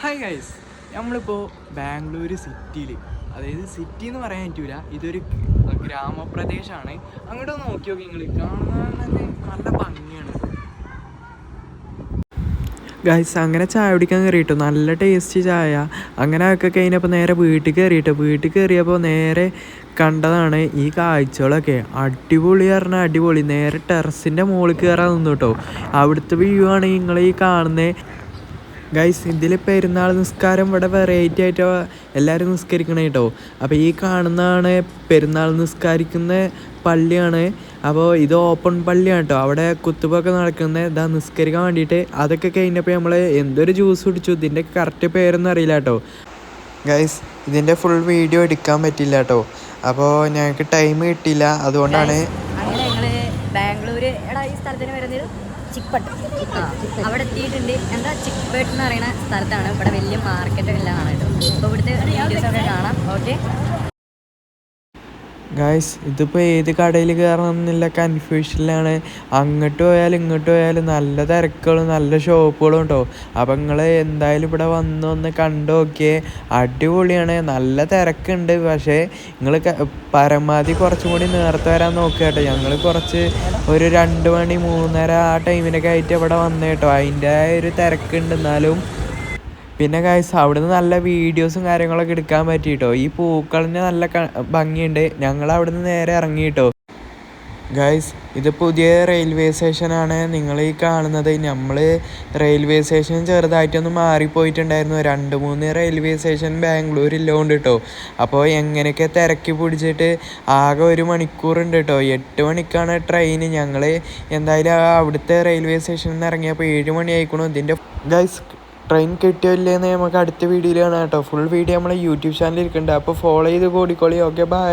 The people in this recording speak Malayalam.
ഹായ് ഗൈസ്, നമ്മളിപ്പോൾ ബാംഗ്ലൂർ സിറ്റിയിൽ, അതായത് സിറ്റി എന്ന് പറയാൻ പറ്റൂല, ഇതൊരു ഗ്രാമപ്രദേശമാണ്. അങ്ങോട്ട് നോക്കി നിങ്ങൾ കാണാൻ തന്നെ നല്ല ഭംഗിയാണ് ഗൈസ്. അങ്ങനെ ചായ കുടിക്കാൻ കയറിയിട്ടു, നല്ല ടേസ്റ്റ് ചായ. അങ്ങനെ ഒക്കെ കഴിഞ്ഞപ്പോൾ നേരെ വീട്ടിൽ കയറിയപ്പോൾ നേരെ കണ്ടതാണ് ഈ കാഴ്ചകളൊക്കെ. അടിപൊളി പറഞ്ഞാൽ അടിപൊളി. നേരെ ടെറസിൻ്റെ മുകളിൽ കയറാൻ നിന്നു കേട്ടോ. അവിടുത്തെ വ്യൂ ആണ് നിങ്ങൾ ഈ കാണുന്നത് ഗൈസ്. ഇതിൽ പെരുന്നാൾ നിസ്കാരം ഇവിടെ വെറൈറ്റി ആയിട്ട് എല്ലാവരും നിസ്കരിക്കണേ കേട്ടോ. അപ്പോൾ ഈ കാണുന്നതാണ് പെരുന്നാൾ നിസ്കരിക്കുന്ന പള്ളിയാണ്. അപ്പോൾ ഇത് ഓപ്പൺ പള്ളിയാണ് കേട്ടോ. അവിടെ കുത്തുബൊക്കെ നടക്കുന്നത് ഇതാ നിസ്കരിക്കാൻ വേണ്ടിയിട്ട്. അതൊക്കെ കഴിഞ്ഞപ്പോൾ നമ്മൾ എന്തൊരു ജ്യൂസ് കുടിച്ചു. ഇതിൻ്റെ കറക്റ്റ് പേരൊന്നും അറിയില്ല കേട്ടോ ഗൈസ്. ഇതിൻ്റെ ഫുൾ വീഡിയോ എടുക്കാൻ പറ്റില്ല കേട്ടോ. അപ്പോൾ ഞങ്ങൾക്ക് ടൈം കിട്ടിയില്ല, അതുകൊണ്ടാണ്. അങ്ങനെ ഞങ്ങൾ ബാംഗ്ലൂർ ഈ സ്ഥലത്തിന് വരുന്നത് ചിക്പട്ട്. അവിടെ എത്തിയിട്ടുണ്ട്. എന്താ ചിക്പേട്ട് എന്ന് പറയുന്ന സ്ഥലത്താണ്. ഇവിടെ വലിയ മാർക്കറ്റ് എല്ലാം ആണ് കേട്ടോ. അപ്പോൾ ഇവിടുത്തെ വീഡിയോസൊക്കെ കാണാം. ഓക്കെ ഗൈസ്, ഇതിപ്പോൾ ഏത് കടയിൽ കയറണം എന്നില്ല കൺഫ്യൂഷനിലാണ്. അങ്ങോട്ട് പോയാലും ഇങ്ങോട്ട് പോയാലും നല്ല തിരക്കുകളും നല്ല ഷോപ്പുകളും ഉണ്ടോ. അപ്പം നിങ്ങൾ എന്തായാലും ഇവിടെ വന്നൊന്ന് കണ്ടു നോക്കിയേ. അടിപൊളിയാണ്, നല്ല തിരക്കുണ്ട്. പക്ഷേ നിങ്ങൾ പരമാവധി കുറച്ചും കൂടി നേരത്തെ വരാൻ നോക്കുക കേട്ടോ. ഞങ്ങൾ കുറച്ച് ഒരു 2 മണി 3:30 ആ ടൈമിനൊക്കെ ആയിട്ട് ഇവിടെ വന്നു കേട്ടോ. അതിൻ്റെ ഒരു തിരക്കുണ്ട്. എന്നാലും പിന്നെ ഗൈസ് അവിടുന്ന് നല്ല വീഡിയോസും കാര്യങ്ങളൊക്കെ എടുക്കാൻ പറ്റിയിട്ടോ. ഈ പൂക്കളിന് നല്ല ഭംഗിയുണ്ട്. ഞങ്ങൾ അവിടുന്ന് നേരെ ഇറങ്ങിയിട്ടോ ഗൈസ്. ഇത് പുതിയ റെയിൽവേ സ്റ്റേഷനാണ് നിങ്ങൾ ഈ കാണുന്നത്. നമ്മൾ റെയിൽവേ സ്റ്റേഷൻ ചെറുതായിട്ടൊന്ന് മാറിപ്പോയിട്ടുണ്ടായിരുന്നു. 2-3 റെയിൽവേ സ്റ്റേഷൻ ബാംഗ്ലൂരില്ലോണ്ട് കേട്ടോ. അപ്പോൾ എങ്ങനെയൊക്കെ തിരക്കി പിടിച്ചിട്ട് ആകെ 1 മണിക്കൂറുണ്ട് കേട്ടോ. 8 മണിക്കാണ് ട്രെയിൻ. ഞങ്ങൾ എന്തായാലും അവിടുത്തെ റെയിൽവേ സ്റ്റേഷനിൽ നിന്ന് ഇറങ്ങിയപ്പോൾ 7 മണി ആയിക്കണു. ഇതിൻ്റെ ഗൈസ് ട്രെയിൻ കിട്ടിയില്ലേന്ന് നമുക്ക് അടുത്ത വീഡിയോയിൽ കാണാം കേട്ടോ. ഫുൾ വീഡിയോ നമ്മളെ യൂട്യൂബ് ചാനലിൽ ഇരിക്കുന്നുണ്ട്. അപ്പോൾ ഫോളോ ചെയ്ത് കൂടിക്കോളി. Okay, by.